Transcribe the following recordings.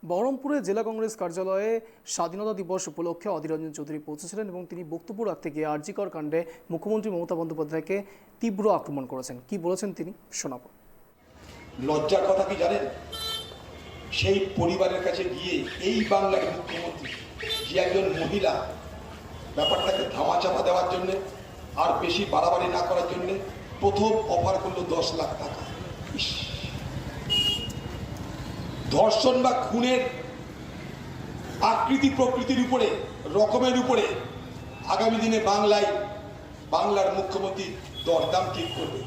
বহরমপুরে জেলা কংগ্রেস কার্যালয়ে স্বাধীনতা দিবস উপলক্ষে অধীর রঞ্জন চৌধুরী পৌঁছেছিলেন এবং তিনি বক্তব্য রাখতে গিয়ে আরজিকর কাণ্ডে মুখ্যমন্ত্রী মমতা বন্দ্যোপাধ্যায়কে তীব্র আক্রমণ করেছেন। কি বলেছেন তিনি শোনাব। লজ্জার কথা কি জানেন? সেই পরিবারের কাছে গিয়ে এই বাংলার মুখ্যমন্ত্রী যে একজন মহিলা ব্যাপারটাকে ধামাচাপা দেওয়ার জন্য আর বেশি বাড়াবাড়ি না করার জন্য প্রথম অফার করলো 10 লাখ টাকা। ধর্ষণ বা খুনের আকৃতি প্রকৃতির উপরে রকমের উপরে আগামী দিনে বাংলার মুখ্যমন্ত্রী দরদাম ঠিক করবে।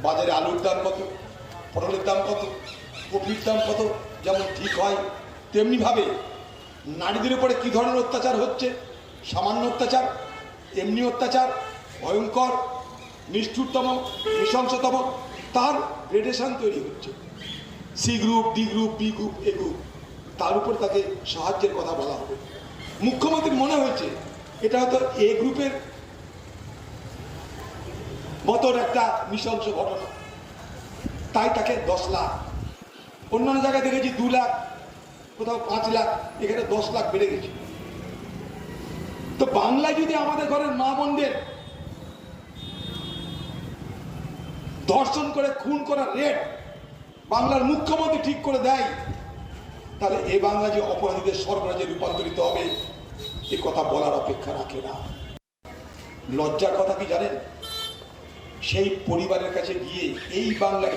বাজারে আলুর দাম কত, পটলের দাম কত, কপির দাম কত যেমন ঠিক হয়, তেমনিভাবে নারীদের উপরে কী ধরনের অত্যাচার হচ্ছে, সামান্য অত্যাচার, এমনি অত্যাচার, ভয়ঙ্কর, নিষ্ঠুরতম, নৃশংসতম, তার গ্রেডেশন তৈরি হচ্ছে। C group, D group, B group, A group, তার উপর তাকে সাহায্যের কথা বলা হবে। মুখ্যমন্ত্রীর মনে হয়েছে এটা হয়তো এ গ্রুপের মতন একটা নৃশংস ঘটনা, তাই তাকে 10 লাখ। অন্যান্য জায়গায় দেখেছি 2 লাখ, কোথাও 5 লাখ, এখানে 10 লাখ বেড়ে গেছে। তো বাংলায় যদি আমাদের ঘরের মা বোনদের ধর্ষণ করে খুন করার রেট বাংলার মুখ্যমন্ত্রী ঠিক করে দেয়, তাহলে এই বাংলা যে অপরাধীদের স্বর্গরাজ্যে রূপান্তরিত হবে এ কথা বলার অপেক্ষা রাখে না। লজ্জার কথা কি জানেন? সেই পরিবারের কাছে গিয়ে এই বাংলার